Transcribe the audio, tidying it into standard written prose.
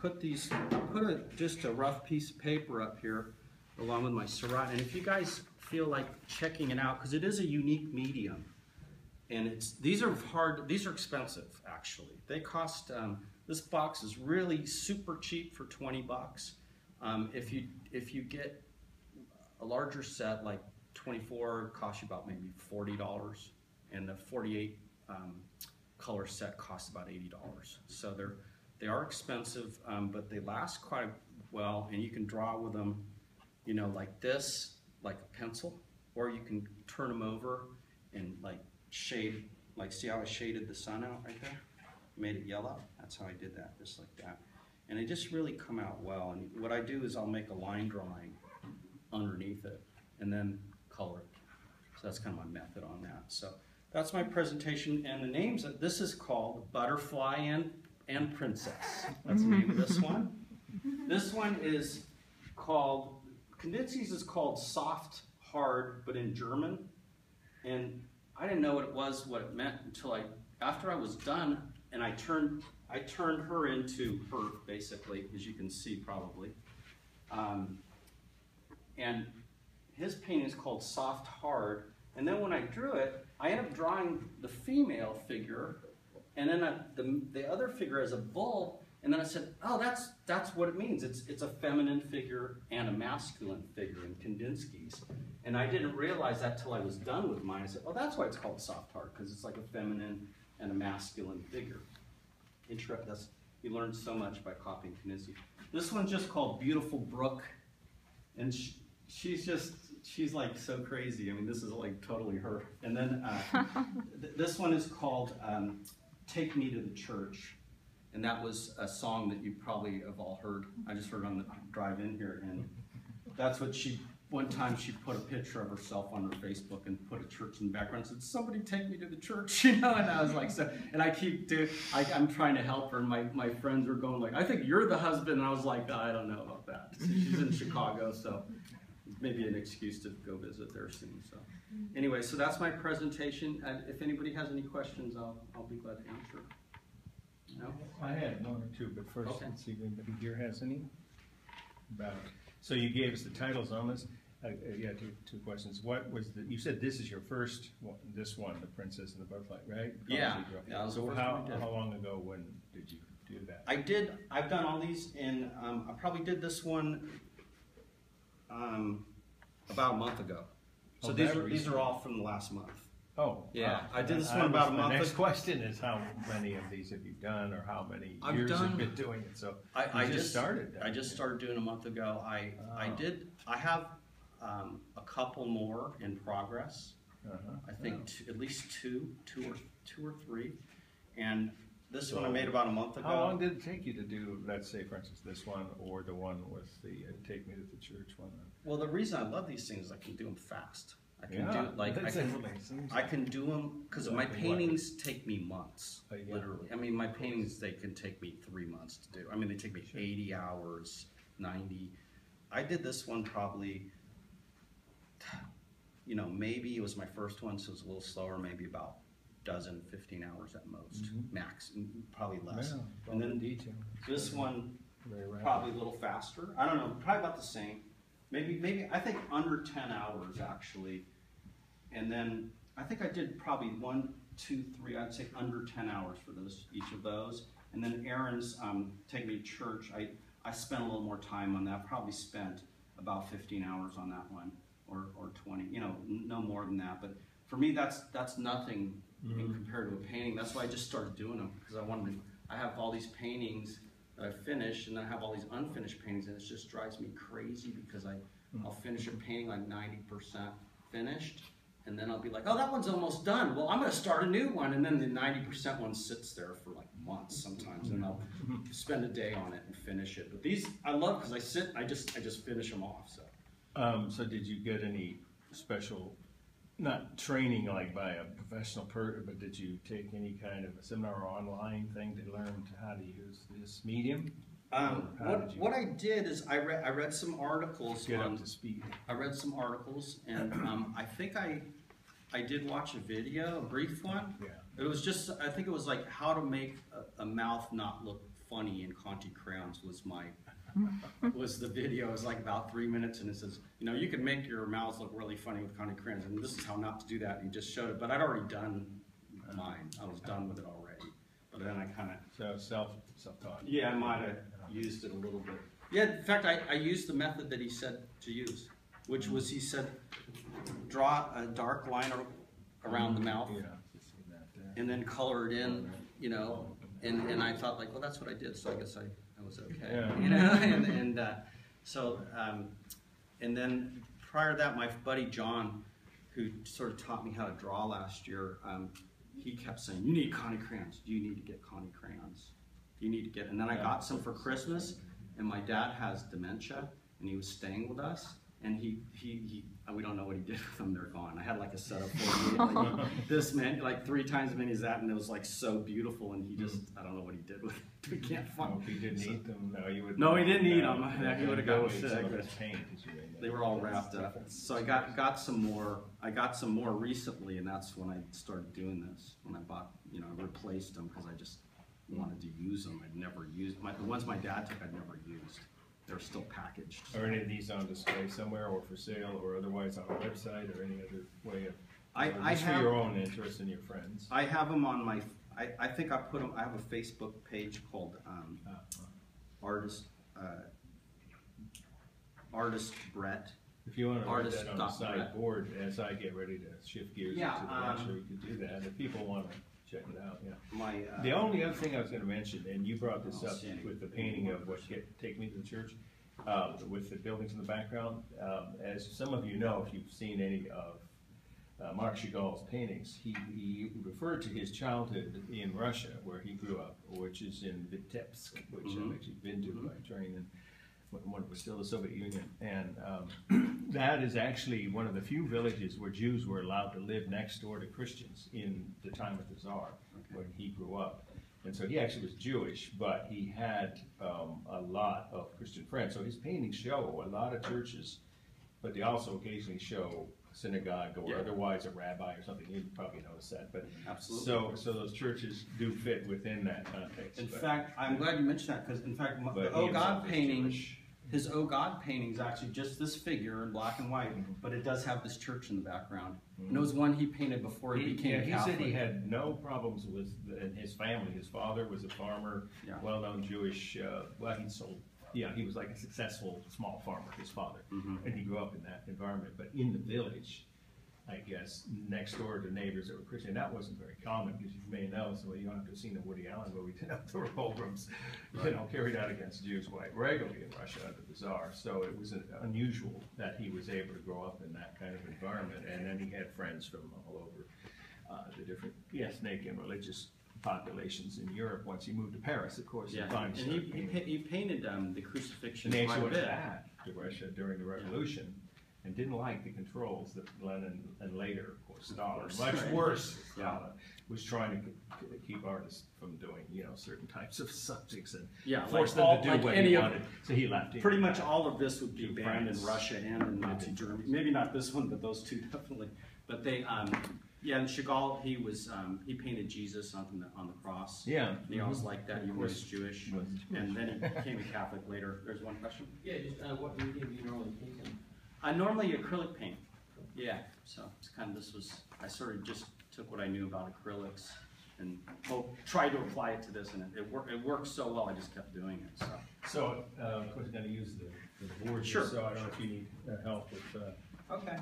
put just a rough piece of paper up here along with my Syrah. And if you guys feel like checking it out, because it is a unique medium, and these are expensive actually. They cost, this box is really super cheap for 20 bucks. If you get a larger set, like 24, costs you about maybe $40, and the 48 color set costs about $80. So they are expensive, but they last quite well, and you can draw with them, you know, like this, like a pencil, or you can turn them over and like shade, like see how I shaded the sun out right there? Made it yellow. That's how I did that, just like that. And it just really come out well. And what I do is I'll make a line drawing underneath it and then color it. So that's kind of my method on that. So that's my presentation, and the names of this is called Butterfly and Princess. That's the name of this one. This one is called, Kandinsky's is called Soft Hard, but in German. And I didn't know what it meant until after I was done, and I turned her into her, basically, as you can see probably. And his painting is called Soft Hard. And then when I drew it, I ended up drawing the female figure, and then the other figure as a bull. And then I said, oh, that's what it means. It's a feminine figure and a masculine figure in Kandinsky's. And I didn't realize that till I was done with mine. I said, oh, that's why it's called Soft Heart, because it's like a feminine and a masculine figure. You learn so much by copying Kandinsky. This one's just called Beautiful Brook, and she's like so crazy. I mean, this is like totally her. And then this one is called Take Me to the Church. And that was a song that you probably have all heard. I just heard on the drive in here, and that's what one time she put a picture of herself on her Facebook and put a church in the background and said, somebody take me to the church, you know? And I was like, so, and I'm trying to help her, and my friends were going like, I think you're the husband. And I was like, I don't know about that. So she's in Chicago, so maybe an excuse to go visit there soon. So anyway, so that's my presentation. If anybody has any questions, I'll be glad to answer. No? I had one or two, but first, okay. Let's see if anybody here has any about it. So you gave us the titles on this. Yeah, two questions. What was you said this is your first one, this one, The Princess and the Butterfly, right? Yeah. So how long ago, when did you do that? I've done all these in, I probably did this one about a month ago. So these are all from the last month. Oh, yeah. I did this one about a month ago. The next question is, how many of these have you done, or how many years have you been doing it? So I just started. I just started doing a month ago. I have a couple more in progress. I think at least two or three. And this one I made about a month ago. How long did it take you to do, let's say, for instance, this one or the one with the Take Me to the Church one? Well, the reason I love these things is I can do them fast. I can do them because my paintings take me months, literally. I mean, my paintings, they can take me 3 months to do. I mean, they take me 80 hours, 90. I did this one probably, you know, maybe it was my first one, so it was a little slower, maybe about 15 hours at most, max, probably less. Yeah, and then detail. This one, probably a little faster. I don't know, probably about the same. Maybe I think under 10 hours actually. And then I think I did probably 1, 2, 3, I'd say under 10 hours for each of those. And then Aaron's Take Me to Church, I spent a little more time on that. Probably spent about 15 hours on that one, or 20, you know, no more than that. But for me, that's nothing in compared to a painting. That's why I just started doing them, because I have all these paintings that I finish, and I have all these unfinished paintings, and it just drives me crazy because I'll finish a painting like 90% finished, and then I'll be like, oh, that one's almost done. Well, I'm going to start a new one, and then the 90% one sits there for like months sometimes, and I'll spend a day on it and finish it. But these I love because I sit, I just finish them off. So did you get any special, not training like by a professional person, but did you take any kind of a seminar or online thing to learn how to use this medium? What I did is I read some articles. Get up to speed. I read some articles, and I think I did watch a video, a brief one. Yeah. It was just, I think it was like how to make a mouth not look funny in Conte crayons was was the video. It was like about 3 minutes, and it says, you know, you can make your mouths look really funny with Conte crayons, and this is how not to do that. And he just showed it, but I'd already done mine. I was done with it already. But then I kind of self-taught. Yeah, I might have used it a little bit. Yeah, in fact, I used the method that he said to use, which was, he said, draw a dark line around the mouth, and then color it in, you know, and I thought, like, well, that's what I did, so I guess I was okay, yeah. you know, and then prior to that, my buddy John, who sort of taught me how to draw last year, he kept saying, you need Conte crayons, you need to get Conte crayons, you need to get, and then I got some for Christmas, and my dad has dementia, and he was staying with us, and we don't know what he did with them, they're gone. I had like a set of 48, like, this meant like 3 times as many as that, and it was like so beautiful, and he just, I don't know what he did with it. We can't find If he didn't eat them, no, you would. No, he didn't eat them. He would have gotten sick. sick. They were all wrapped up. So I got some more. I got some more recently, and that's when I started doing this. When I bought, you know, I replaced them because I just wanted to use them. I'd never used the ones my dad took. I'd never used. They're still packaged. Are any of these on display somewhere, or for sale, or otherwise on a website, or any other way of? I for your own interest and your friends. I have them on my. I think I put them. I have a Facebook page called Artist Brett. If you want to write that on the Brett. sideboard as I get ready to shift gears into the lecture, we could do that. If people want to check it out, yeah. The only other thing I was going to mention, and you brought this up with the painting of Take Me to the Church, with the buildings in the background. As some of you know, if you've seen any of Marc Chagall's paintings, he referred to his childhood in Russia, where he grew up, which is in Vitebsk, which I've actually been to by train, and when it was still the Soviet Union. And that is actually one of the few villages where Jews were allowed to live next door to Christians in the time of the Tsar, when he grew up. And so he actually was Jewish, but he had a lot of Christian friends. So his paintings show a lot of churches, but they also occasionally show synagogue or otherwise a rabbi or something. You probably noticed that, but absolutely. So those churches do fit within that context. In fact, I'm glad you mentioned that, because in fact, the Oh God painting, his Oh God painting is actually just this figure in black and white, but it does have this church in the background. And it was one he painted before he became Catholic. He said he had no problems with his family. His father was a farmer, well-known Jewish. Well, he sold. Yeah, he was like a successful small farmer, his father, and he grew up in that environment. But in the village, I guess, next door to neighbors that were Christian, that wasn't very common, because you may know, so you don't have to have seen the Woody Allen movie, there were pogroms, you know, carried out against Jews quite regularly in Russia under the Tsar. So it was unusual that he was able to grow up in that kind of environment, and then he had friends from all over the different ethnic and religious populations in Europe. Once he moved to Paris, of course, and he painted the crucifixion. And he actually went back to Russia during the Revolution, and didn't like the controls that Lenin and later, of course, Stalin, much worse, Stalin, was trying to keep artists from doing, you know, certain types of subjects and force them to do what he wanted. So he left. Pretty much all of this would be banned in Russia and in Nazi Germany. Maybe not this one, but those two definitely. But they. Yeah, and Chagall, he painted Jesus on the cross. Yeah. And he always liked that. He was Jewish. And then he became a Catholic later. There's one question? Yeah, just what medium do you normally paint in? Normally acrylic paint. Yeah, so it's kind of, I sort of just took what I knew about acrylics and tried to apply it to this, and it worked so well, I just kept doing it. So of course, I'm going to use the board. Sure. So I don't know if you need help with. Okay.